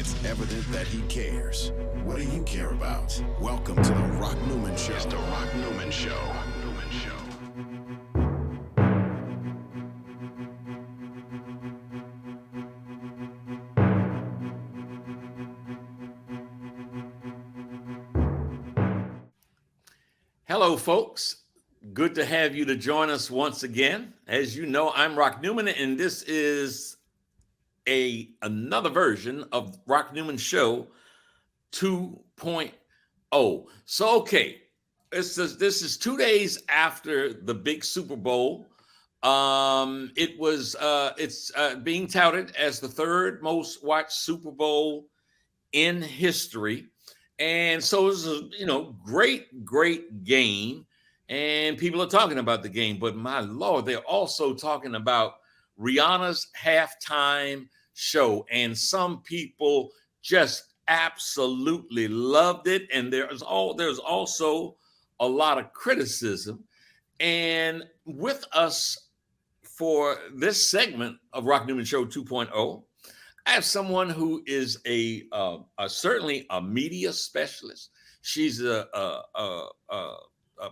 it's evident that he cares. What do you care about? Welcome to the Rock Newman Show. It's the Rock Newman Show. Hello, folks. Good to have you to join us once again. As you know, I'm Rock Newman, and this is another version of Rock Newman Show 2.0. So, okay, this is 2 days after the big Super Bowl. It's being touted as the third most watched Super Bowl in history. And so it's a great game, and people are talking about the game. But my Lord, they're also talking about Rihanna's halftime show, and some people just absolutely loved it. And there's also a lot of criticism. And with us for this segment of Rock Newman Show 2.0. I have someone who is certainly a media specialist. She's a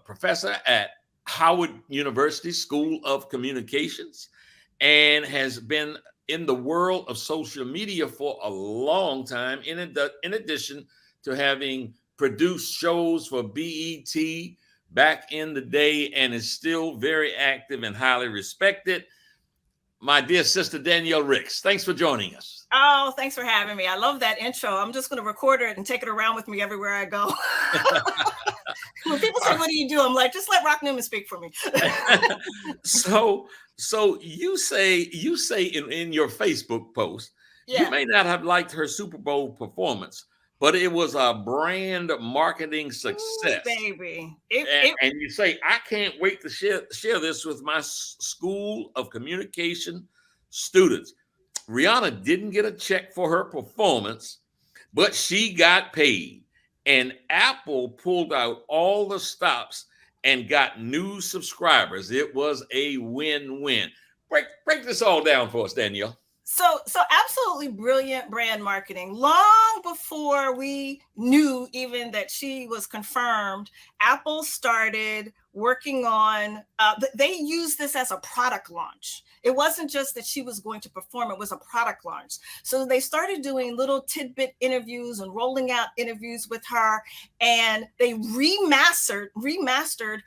professor at Howard University School of Communications and has been in the world of social media for a long time, in addition to having produced shows for BET back in the day, and is still very active and highly respected. My dear sister, Danielle Ricks, thanks for joining us. Oh, thanks for having me. I love that intro. I'm just going to record it and take it around with me everywhere I go. When people say, "What do you do?" I'm like, just let Rock Newman speak for me. So you say in your Facebook post, you may not have liked her Super Bowl performance, but it was a brand marketing success. Ooh, baby. And you say, I can't wait to share this with my School of Communication students. Rihanna didn't get a check for her performance, but she got paid. And Apple pulled out all the stops and got new subscribers. It was a win-win. Break this all down for us, Danielle. So absolutely brilliant brand marketing. Long before we knew even that she was confirmed, Apple started working on, they used this as a product launch. It wasn't just that she was going to perform, it was a product launch. So they started doing little tidbit interviews and rolling out interviews with her, and they remastered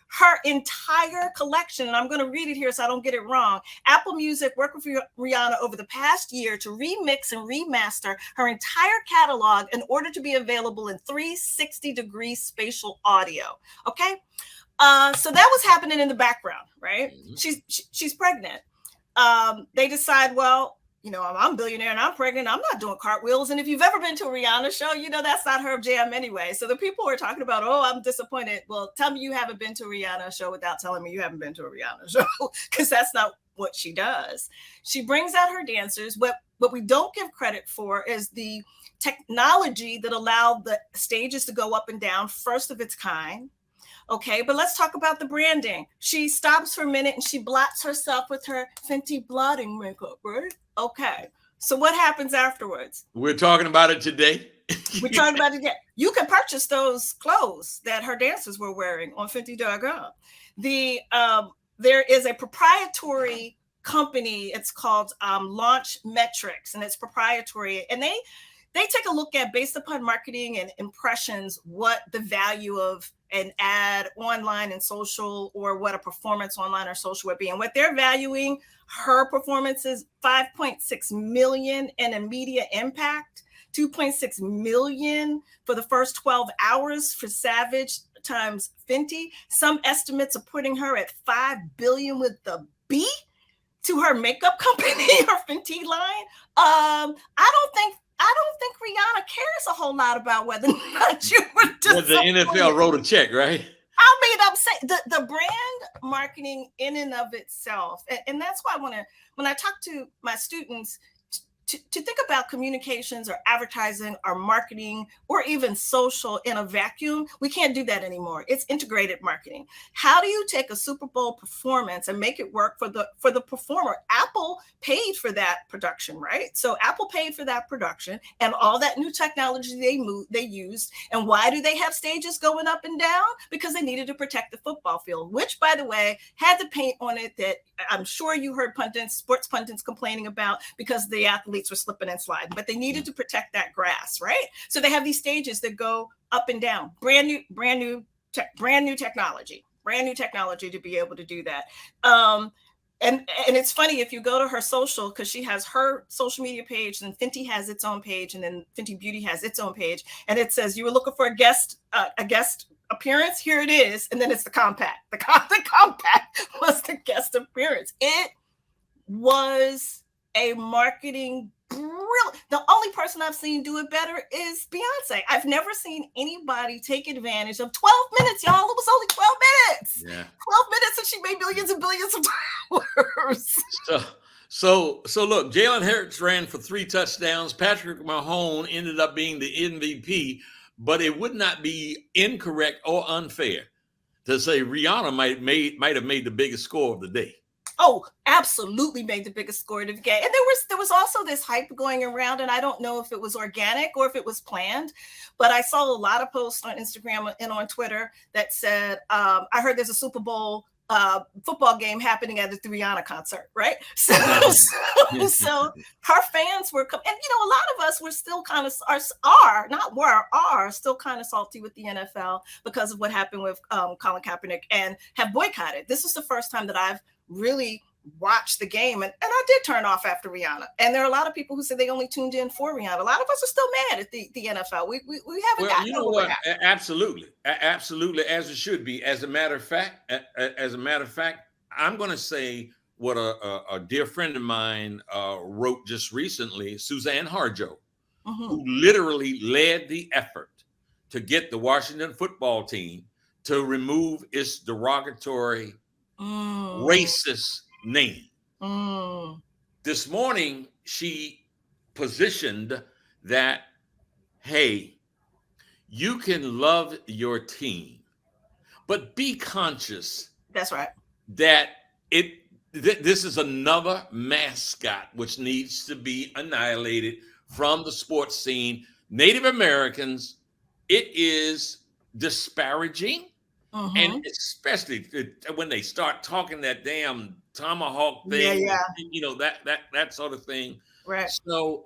her entire collection. And I'm going to read it here so I don't get it wrong. Apple Music worked with Rihanna over the past year to remix and remaster her entire catalog in order to be available in 360-degree spatial audio. Okay. So that was happening in the background, right? Mm-hmm. She's pregnant. They decide, well, I'm a billionaire and I'm pregnant. I'm not doing cartwheels. And if you've ever been to a Rihanna show, that's not her jam anyway. So the people who are talking about, oh, I'm disappointed. Well, tell me you haven't been to a Rihanna show without telling me you haven't been to a Rihanna show, because that's not what she does. She brings out her dancers. What we don't give credit for is the technology that allowed the stages to go up and down, first of its kind. Okay, but let's talk about the branding. She stops for a minute and she blots herself with her Fenty blotting makeup, right? Okay, so what happens afterwards? We're talking about it today. We're talking about it again. You can purchase those clothes that her dancers were wearing on Fenty.com. There is a proprietary company. It's called Launch Metrics, and it's proprietary. And they take a look at, based upon marketing and impressions, what the value of an ad online and social, or what a performance online or social would be. And what they're valuing her performance is 5.6 million in a media impact, 2.6 million for the first 12 hours for Savage times Fenty. Some estimates are putting her at 5 billion with the B to her makeup company, her Fenty line. I don't think Rihanna cares a whole lot about whether or not you were just. The NFL wrote a check, right? I mean, I'm saying the brand marketing in and of itself, and that's why when I talk to my students, to think about communications or advertising or marketing or even social in a vacuum, we can't do that anymore. It's integrated marketing. How do you take a Super Bowl performance and make it work for the performer? Apple paid for that production, right? So Apple paid for that production and all that new technology they used. And why do they have stages going up and down? Because they needed to protect the football field, which, by the way, had the paint on it that I'm sure you heard sports pundits complaining about because the athletes were slipping and sliding, but they needed to protect that grass, right? So they have these stages that go up and down, brand new technology to be able to do that. And it's funny, if you go to her social, because she has her social media page, and Fenty has its own page, and then Fenty Beauty has its own page, and it says you were looking for a guest appearance. Here it is, and then it's the compact. The compact was the guest appearance. It was a marketing brilliant. The only person I've seen do it better is Beyonce. I've never seen anybody take advantage of 12 minutes, y'all. It was only 12 minutes. Yeah. 12 minutes and she made millions and billions of dollars. So look, Jalen Hurts ran for 3 touchdowns. Patrick Mahomes ended up being the MVP, but it would not be incorrect or unfair to say Rihanna might have made the biggest score of the day. Oh, absolutely made the biggest score of the game. And there was also this hype going around, and I don't know if it was organic or if it was planned, but I saw a lot of posts on Instagram and on Twitter that said, I heard there's a Super Bowl football game happening at the Rihanna concert, right? So her fans were coming, and a lot of us were still kind of are still kind of salty with the NFL because of what happened with Colin Kaepernick and have boycotted. This is the first time that I've really watched the game, and I did turn off after Rihanna. And there are a lot of people who said they only tuned in for Rihanna. A lot of us are still mad at the NFL. We haven't gotten over that. Absolutely, as it should be. As a matter of fact, I'm going to say what a dear friend of mine wrote just recently, Suzanne Harjo, who literally led the effort to get the Washington football team to remove its derogatory racist name. This morning, she positioned that, hey, you can love your team, but be conscious. That's right. That this is another mascot which needs to be annihilated from the sports scene. Native Americans, it is disparaging. And especially when they start talking that damn tomahawk thing, that sort of thing. Right. So,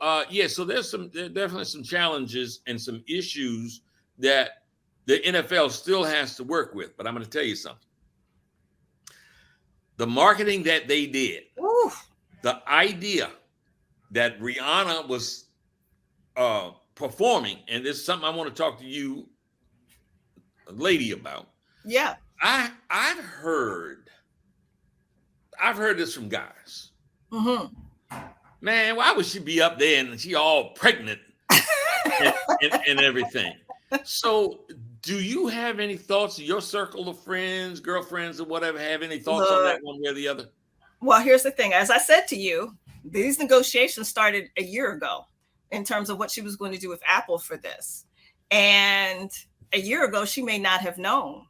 so there's definitely some challenges and some issues that the NFL still has to work with. But I'm going to tell you something. The marketing that they did, the idea that Rihanna was performing, and this is something I want to talk to you, lady, about. Yeah, I've heard this from guys. Man, why would she be up there and she all pregnant and everything? So, do you have any thoughts? Your circle of friends, girlfriends, or whatever, have any thoughts on that one way or the other? Well, here's the thing. As I said to you, these negotiations started a year ago in terms of what she was going to do with Apple for this, and a year ago she may not have known.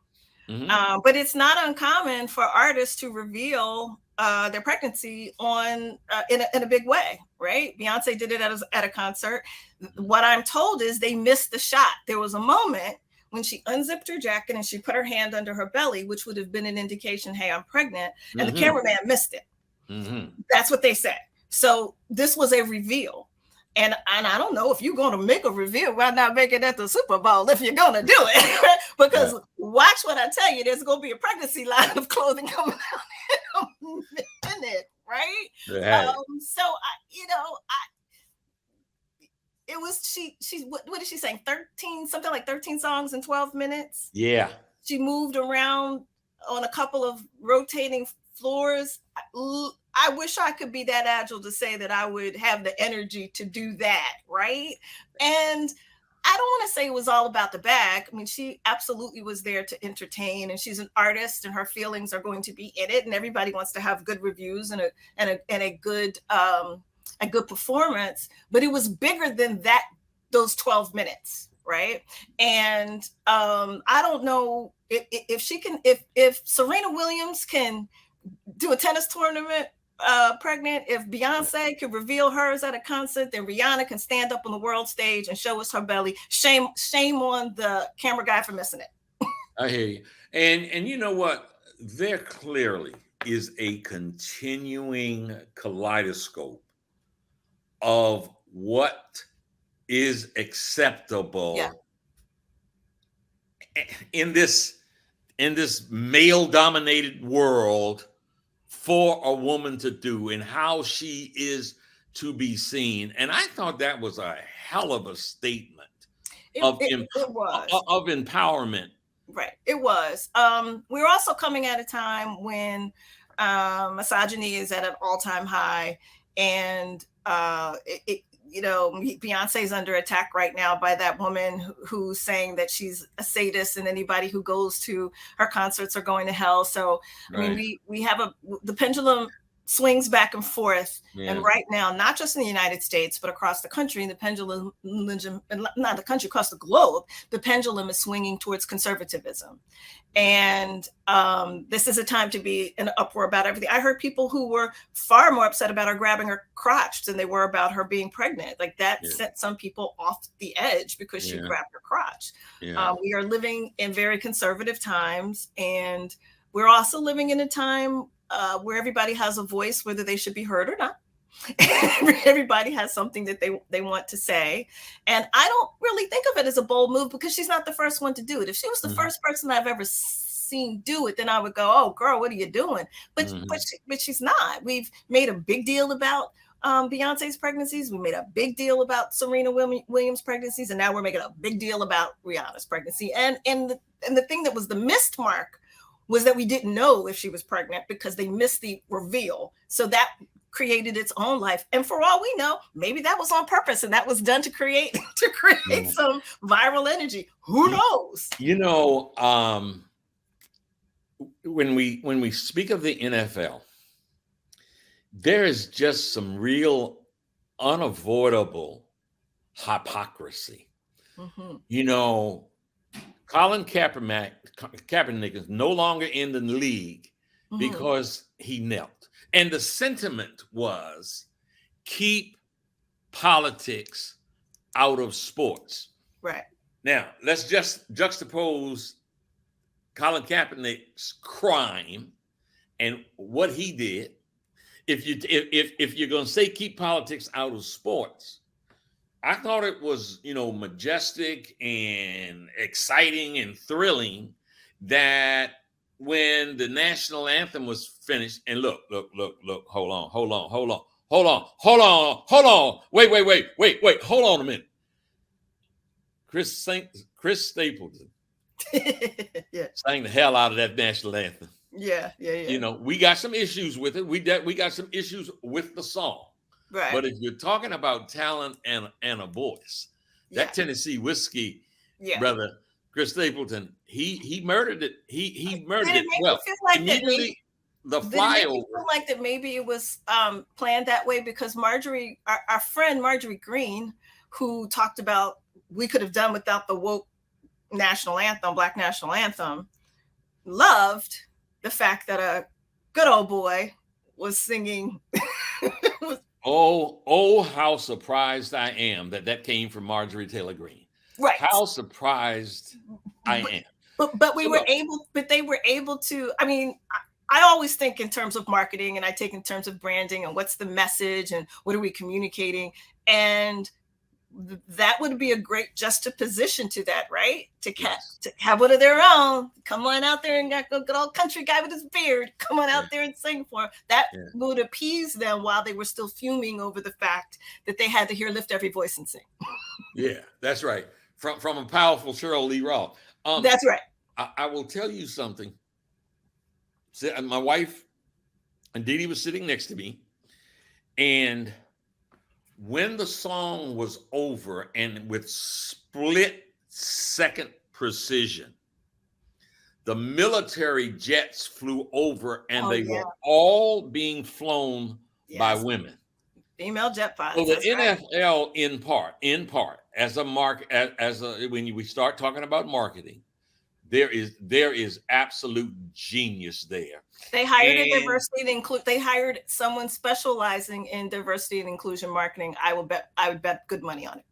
But it's not uncommon for artists to reveal their pregnancy in a big way, right? Beyonce did it at a concert. What I'm told is they missed the shot. There was a moment when she unzipped her jacket and she put her hand under her belly, which would have been an indication, hey, I'm pregnant. And the cameraman missed it. That's what they said. So this was a reveal. And I don't know if you're going to make a reveal, why not make it at the Super Bowl if you're going to do it? Because watch what I tell you, there's going to be a pregnancy line of clothing coming out in a minute, right? It was, she what did she say? 13 songs in 12 minutes. Yeah. She moved around on a couple of rotating floors. I wish I could be that agile to say that I would have the energy to do that, right? And I don't want to say it was all about the bag. I mean, she absolutely was there to entertain, and she's an artist, and her feelings are going to be in it. And everybody wants to have good reviews and a good a good performance, but it was bigger than that, those 12 minutes, right? And I don't know if she can, if Serena Williams can do a tennis tournament pregnant, if Beyonce could reveal hers at a concert, then Rihanna can stand up on the world stage and show us her belly. Shame on the camera guy for missing it. I hear you. And you know what? There clearly is a continuing kaleidoscope of what is acceptable in this male dominated world for a woman to do and how she is to be seen. And I thought that was a hell of a statement of empowerment. Right. It was. We're also coming at a time when misogyny is at an all-time high, and Beyonce's under attack right now by that woman who's saying that she's a sadist and anybody who goes to her concerts are going to hell. So, I mean, we have the pendulum swings back and forth. Yeah. And right now, not just in the United States, but across the country, the pendulum, not the country, across the globe, the pendulum is swinging towards conservatism. And this is a time to be in uproar about everything. I heard people who were far more upset about her grabbing her crotch than they were about her being pregnant. Like that sent some people off the edge because she grabbed her crotch. Yeah. We are living in very conservative times, and we're also living in a time where everybody has a voice, whether they should be heard or not. Everybody has something that they want to say. And I don't really think of it as a bold move because she's not the first one to do it. If she was the first person I've ever seen do it, then I would go, oh, girl, what are you doing? But she's not. We've made a big deal about Beyonce's pregnancies. We made a big deal about Serena Williams' pregnancies. And now we're making a big deal about Rihanna's pregnancy. And the thing that was the missed mark was that we didn't know if she was pregnant because they missed the reveal. So that created its own life. And for all we know, maybe that was on purpose and that was done to create some viral energy. Who knows? You know, when we speak of the NFL, there is just some real unavoidable hypocrisy. Mm-hmm. You know, Colin Kaepernick is no longer in the league because he knelt. And the sentiment was keep politics out of sports. Right. Now, let's just juxtapose Colin Kaepernick's crime and what he did. If you're going to say keep politics out of sports, I thought it was, majestic and exciting and thrilling that when the national anthem was finished, and look, hold on, wait, hold on a minute. Chris Stapleton sang the hell out of that national anthem. Yeah. We got some issues with it. We got some issues with the song. Right. But if you're talking about talent and a voice, that Tennessee whiskey, brother, Chris Stapleton, he murdered it. He murdered it well. Like immediately, the flyover. Feel like that maybe it was planned that way because Marjorie, our friend Marjorie Green, who talked about we could have done without the woke national anthem, Black national anthem, loved the fact that a good old boy was singing. Oh, how surprised I am that came from Marjorie Taylor Greene. Right. How surprised I am. But they were able to, I mean, I always think in terms of marketing and I take in terms of branding and what's the message and what are we communicating? And that would be a great juxtaposition to that, right? To have one of their own, come on out there and got a good old country guy with his beard, come on out there and sing for him. That would appease them while they were still fuming over the fact that they had to hear Lift Every Voice and sing. Yeah, that's right. From a powerful Cheryl Lee Roth. That's right. I will tell you something. My wife, and Dee Dee was sitting next to me, and when the song was over and with split-second precision, the military jets flew over and they were all being flown by women. Female jet So pilots. the That's right. NFL, in part, as when we start talking about marketing, there is absolute genius there. They hired a And diversity and include. They hired someone specializing in diversity and inclusion marketing. I would bet good money on it.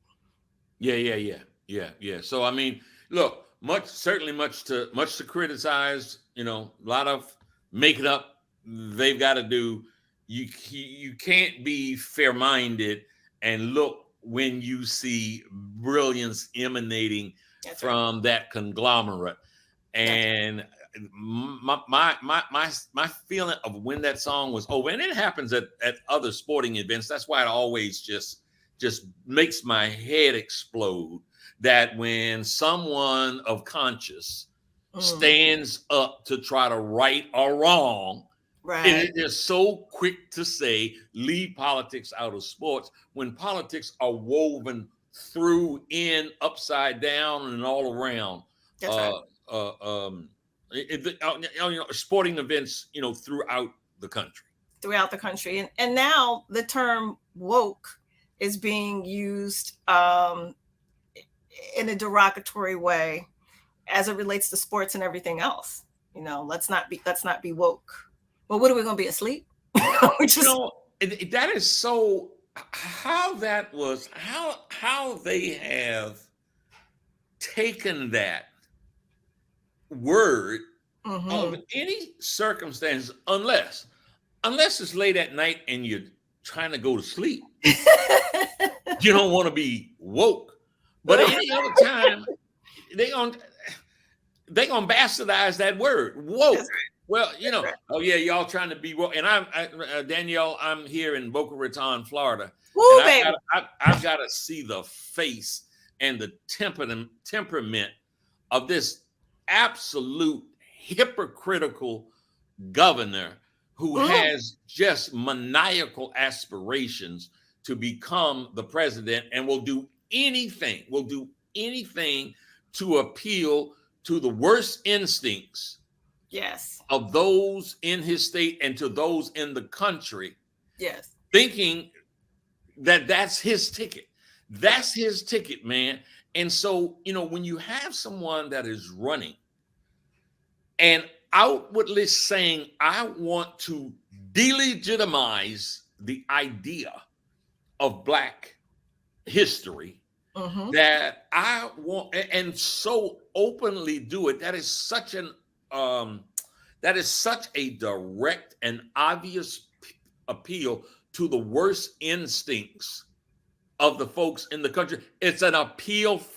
yeah. So I mean, look, much to criticize. You know, a lot of making up they've got to do. You can't be fair-minded and look when you see brilliance emanating That's from that conglomerate. And my feeling of when that song was over, and it happens at other sporting events. That's why it always just makes my head explode. That when someone of conscience stands up to try to right a wrong, and they're so quick to say leave politics out of sports when politics are woven through, in, upside down, and all around. Sporting events, throughout the country. And now the term woke is being used in a derogatory way as it relates to sports and everything else. Let's not be woke. Well, what are we going to be, asleep? That is so how they have taken that word of any circumstance, unless it's late at night and you're trying to go to sleep. You don't want to be woke. But any other time, they're gonna bastardize that word, woke. Well, oh yeah, y'all trying to be woke. And Danielle, I'm here in Boca Raton, Florida. Woo, and I've got to see the face and the temperament of this absolute hypocritical governor who has just maniacal aspirations to become the president and will do anything to appeal to the worst instincts of those in his state and to those in the country. Yes. Thinking that that's his ticket. That's his ticket, man. And so, when you have someone that is running and outwardly saying, I want to delegitimize the idea of Black history, that I want, and so openly do it, that is such a direct and obvious appeal to the worst instincts of the folks in the country. It's an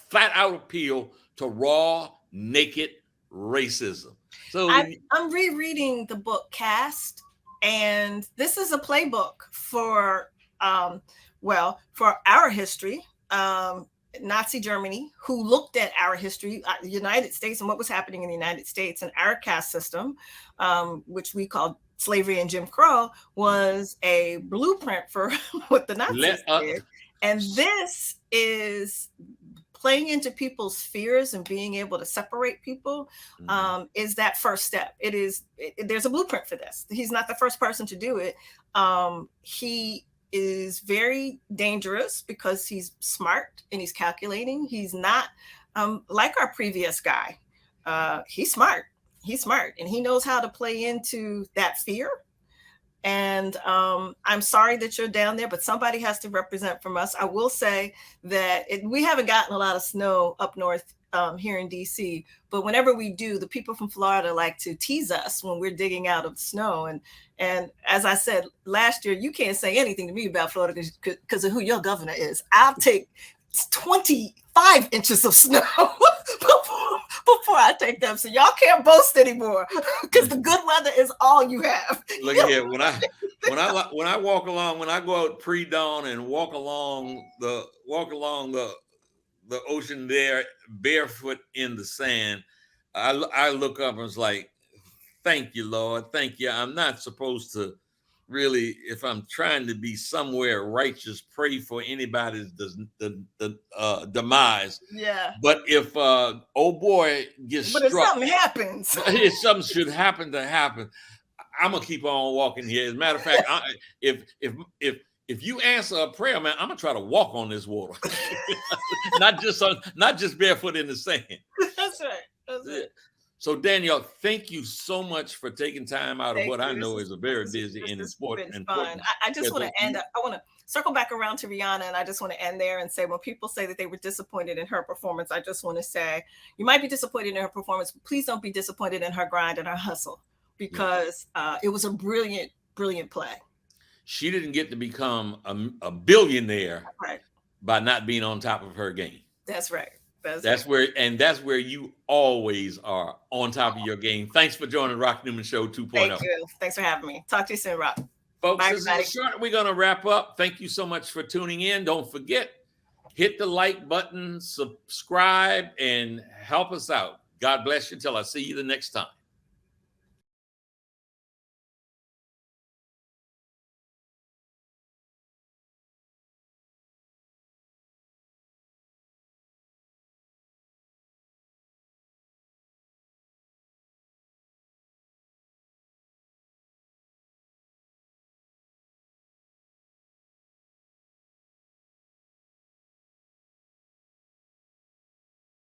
flat out appeal to raw, naked racism. So I'm rereading the book Caste, and this is a playbook for our history, Nazi Germany, who looked at our history, the United States, and what was happening in the United States, and our caste system, which we called slavery and Jim Crow, was a blueprint for what the Nazis did. And this is playing into people's fears and being able to separate people, is that first step. There's a blueprint for this. He's not the first person to do it. He is very dangerous because he's smart and he's calculating. He's not like our previous guy. He's smart, and he knows how to play into that fear. And I'm sorry that you're down there, but somebody has to represent from us. I will say that we haven't gotten a lot of snow up north here in DC, but whenever we do, the people from Florida like to tease us when we're digging out of the snow. And as I said last year, you can't say anything to me about Florida because of who your governor is. I'll take 25 inches of snow before I take them. So y'all can't boast anymore because the good weather is all you have. Look here, when I walk along, when I go out pre-dawn and walk along the ocean there, barefoot in the sand, I look up and it's like, thank you, Lord, thank you. I'm not supposed to really, if I'm trying to be somewhere righteous, pray for anybody's demise. Yeah. But if old boy gets struck, if something happens, if something should happen, I'm gonna keep on walking here. As a matter of fact, if if you answer a prayer, man, I'm gonna try to walk on this water, not just barefoot in the sand. That's right. That's it. So Danielle, thank you so much for taking time out of what I know is a very busy and important. I just want to end. I want to circle back around to Rihanna, and I just want to end there and say, when people say that they were disappointed in her performance, I just want to say, you might be disappointed in her performance, but please don't be disappointed in her grind and her hustle, because it was a brilliant play. She didn't get to become a billionaire right. by not being on top of her game. That's right. That's where you always are on top of your game. Thanks for joining Rock Newman Show 2.0. Thank you. Thanks for having me. Talk to you soon, Rock. Folks, this is short. We're going to wrap up. Thank you so much for tuning in. Don't forget, hit the like button, subscribe, and help us out. God bless you till I see you the next time.